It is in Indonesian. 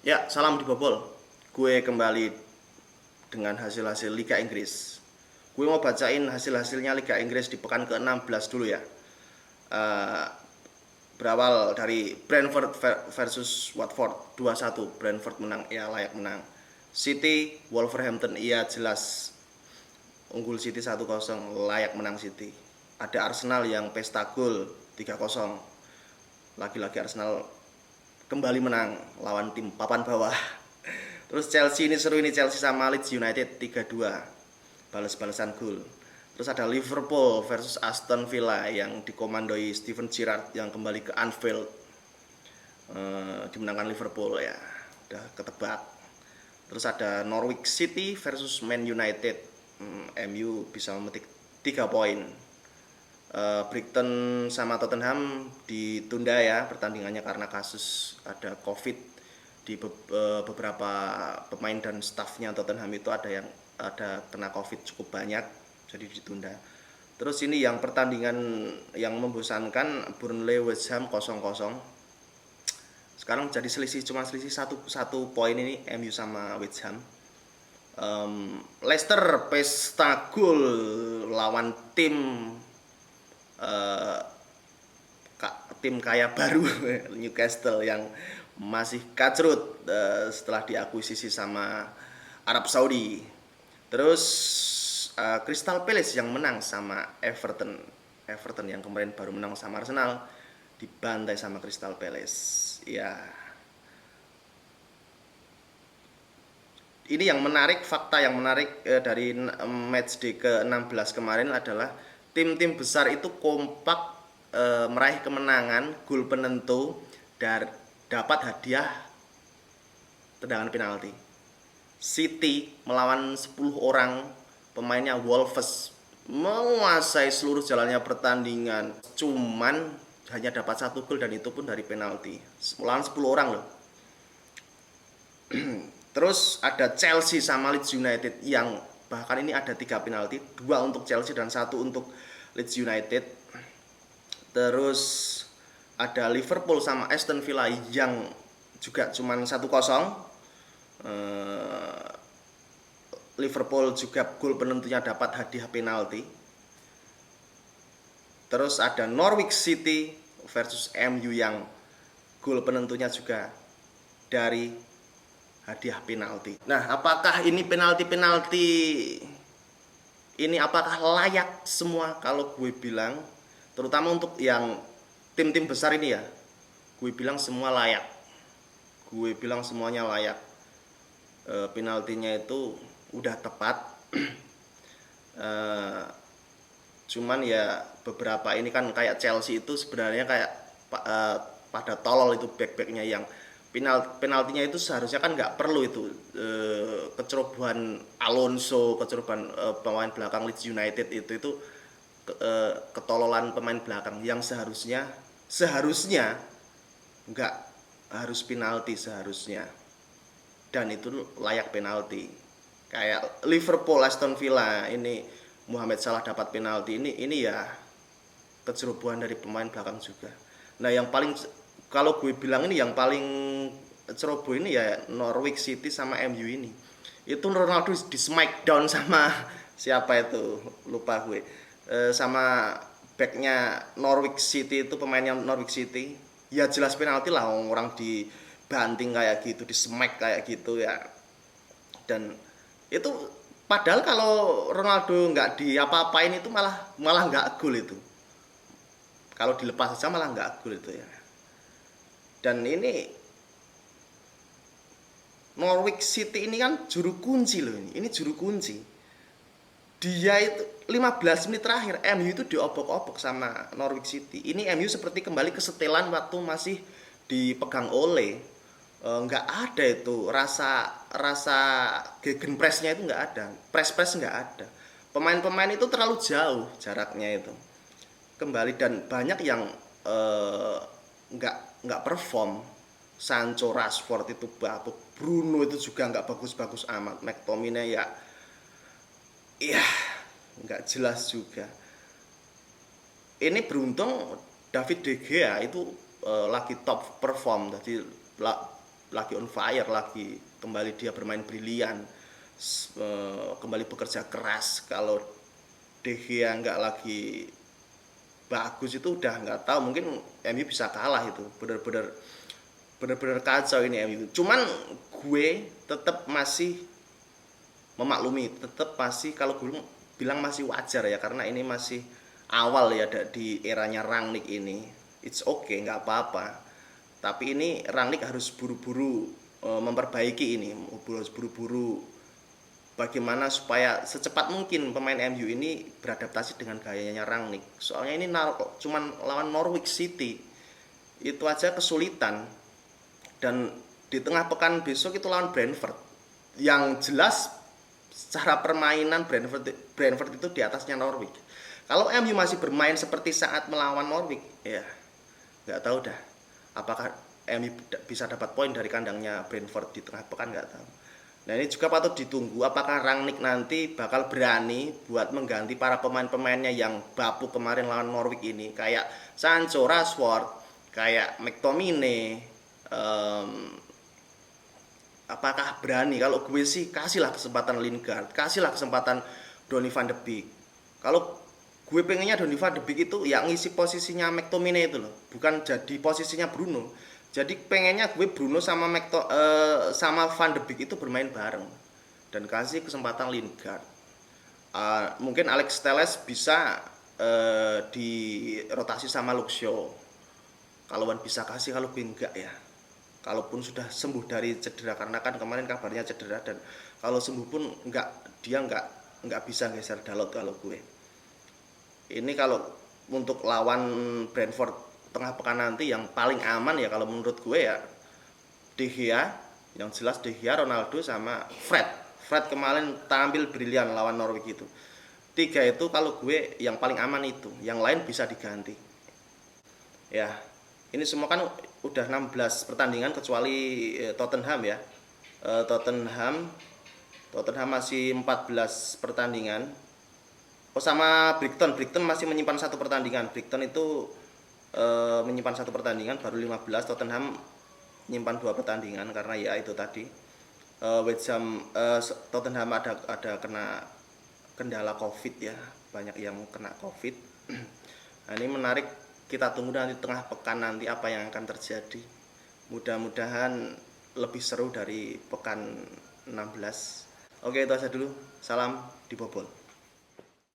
Ya, salam dibobol. Gue kembali dengan hasil-hasil Liga Inggris. Gue mau bacain hasil-hasilnya Liga Inggris di pekan ke-16 dulu ya. Eh, Berawal dari Brentford versus Watford 2-1. Brentford menang, ya layak menang. City, Wolverhampton, iya jelas unggul City 1-0, layak menang City. Ada Arsenal yang pesta gol 3-0. Lagi-lagi Arsenal kembali menang lawan tim papan bawah. Terus Chelsea ini seru, ini Chelsea sama Leeds United 3-2, balas-balasan gol. Terus ada Liverpool versus Aston Villa yang dikomandoi Steven Gerrard yang kembali ke Anfield. Dimenangkan Liverpool ya, udah ketebak. Terus ada Norwich City versus Man United. MU bisa memetik 3 poin. Brighton sama Tottenham ditunda ya pertandingannya karena kasus ada COVID di beberapa pemain dan stafnya Tottenham itu ada kena COVID cukup banyak, jadi ditunda. Terus ini yang pertandingan yang membosankan, Burnley West Ham 0-0. Sekarang jadi cuma selisih satu poin ini MU sama West Ham. Leicester pesta gol lawan uh, tim kaya baru Newcastle yang masih kacrut setelah diakuisisi sama Arab Saudi. Terus Crystal Palace yang menang sama Everton. Everton yang kemarin baru menang sama Arsenal dibantai sama Crystal Palace. Ya. Ini yang menarik, fakta yang menarik dari matchday ke-16 kemarin adalah tim-tim besar itu kompak meraih kemenangan, gol penentu, dan dapat hadiah tendangan penalti. City melawan 10 orang pemainnya Wolves menguasai seluruh jalannya pertandingan, cuman hanya dapat 1 gol dan itu pun dari penalti. Melawan 10 orang loh. Terus ada Chelsea sama Leeds United yang bahkan ini ada 3 penalti, 2 untuk Chelsea dan 1 untuk Leeds United. Terus ada Liverpool sama Aston Villa yang juga cuma 1-0. Liverpool juga gol penentunya dapat hadiah penalti. Terus ada Norwich City versus MU yang gol penentunya juga dari hadiah penalti. Nah, apakah ini penalti-penalti ini apakah layak semua? Kalau gue bilang, terutama untuk yang tim-tim besar ini ya, gue bilang semua layak. Gue bilang semuanya layak. Penaltinya itu udah tepat. Cuman ya beberapa ini kan kayak Chelsea itu sebenarnya kayak pada tolol itu back-backnya yang penaltinya itu seharusnya kan nggak perlu itu kecerobohan Alonso, kecerobohan pemain belakang Leeds United itu ketololan pemain belakang yang seharusnya nggak harus penalti seharusnya, dan itu layak penalti. Kayak Liverpool Aston Villa ini Mohamed Salah dapat penalti ini ya kecerobohan dari pemain belakang juga. Nah yang paling, kalau gue bilang ini yang paling ceroboh ini ya Norwich City sama MU ini. Itu Ronaldo di smackdown sama siapa itu lupa gue, sama backnya Norwich City itu, pemainnya Norwich City. Ya jelas penalti lah, orang dibanting kayak gitu, di smack kayak gitu ya. Dan itu padahal kalau Ronaldo nggak diapa-apain itu malah nggak gol itu. Kalau dilepas saja malah nggak gol itu ya. Dan ini Norwich City ini kan juru kunci loh ini. Ini juru kunci. Dia itu 15 menit terakhir MU itu diobok-obok sama Norwich City. Ini MU seperti kembali ke setelan waktu masih dipegang Ole. Nggak ada itu rasa gegenpressnya, itu nggak ada. Press nggak ada. Pemain-pemain itu terlalu jauh jaraknya itu. Kembali, dan banyak yang nggak perform. Sancho, Rashford itu bagus, Bruno itu juga nggak bagus-bagus amat, McTominay ya nggak jelas juga. Ini beruntung David De Gea itu lagi top perform, jadi lagi on fire, lagi kembali dia bermain brilian, kembali bekerja keras. Kalau De Gea nggak lagi bagus itu udah nggak tahu, mungkin MU bisa kalah itu. Bener-bener kacau ini MU. Cuman gue tetap masih memaklumi, tetap masih, kalau gue bilang masih wajar ya, karena ini masih awal ya di eranya Rangnick ini. It's okay, nggak apa-apa. Tapi ini Rangnick harus buru-buru memperbaiki ini, harus buru-buru bagaimana supaya secepat mungkin pemain MU ini beradaptasi dengan gayanya Rangnick. Soalnya ini cuman lawan Norwich City itu aja kesulitan, dan di tengah pekan besok itu lawan Brentford. Yang jelas secara permainan Brentford itu di atasnya Norwich. Kalau MU masih bermain seperti saat melawan Norwich, ya nggak tahu dah apakah MU bisa dapat poin dari kandangnya Brentford di tengah pekan, nggak tahu. Nah ini juga patut ditunggu apakah Rangnick nanti bakal berani buat mengganti para pemain-pemainnya yang bapuk kemarin lawan Norwich ini, kayak Sancho, Rashford, kayak McTominay. Apakah berani? Kalau gue sih kasihlah kesempatan Lingard, kasihlah kesempatan Donny van de Beek. Kalau gue pengennya Donny van de Beek itu ya ngisi posisinya McTominay itu loh, bukan jadi posisinya Bruno. Jadi pengennya gue Bruno sama sama Van de Beek itu bermain bareng, dan kasih kesempatan Lingard. Mungkin Alex Telles bisa dirotasi sama Luke Shaw. Kalau bisa kasih, kalau gue enggak ya. Kalaupun sudah sembuh dari cedera, karena kan kemarin kabarnya cedera, dan kalau sembuh pun dia nggak bisa geser Dalot kalau gue. Ini kalau untuk lawan Brentford tengah pekan nanti yang paling aman ya kalau menurut gue ya De Gea, yang jelas De Gea, Ronaldo sama Fred. Fred kemarin tampil brilian lawan Norwich itu. 3 itu kalau gue yang paling aman itu, yang lain bisa diganti. Ya, ini semua kan udah 16 pertandingan kecuali Tottenham ya. Tottenham masih 14 pertandingan. Oh sama Brighton masih menyimpan satu pertandingan. Brighton itu menyimpan satu pertandingan, baru 15. Tottenham menyimpan 2 pertandingan karena ya itu tadi. West Ham, Tottenham ada kena kendala Covid ya, banyak yang kena Covid. Nah, ini menarik, kita tunggu nanti tengah pekan nanti apa yang akan terjadi. Mudah-mudahan lebih seru dari pekan 16. Oke, itu aja dulu. Salam dibobol.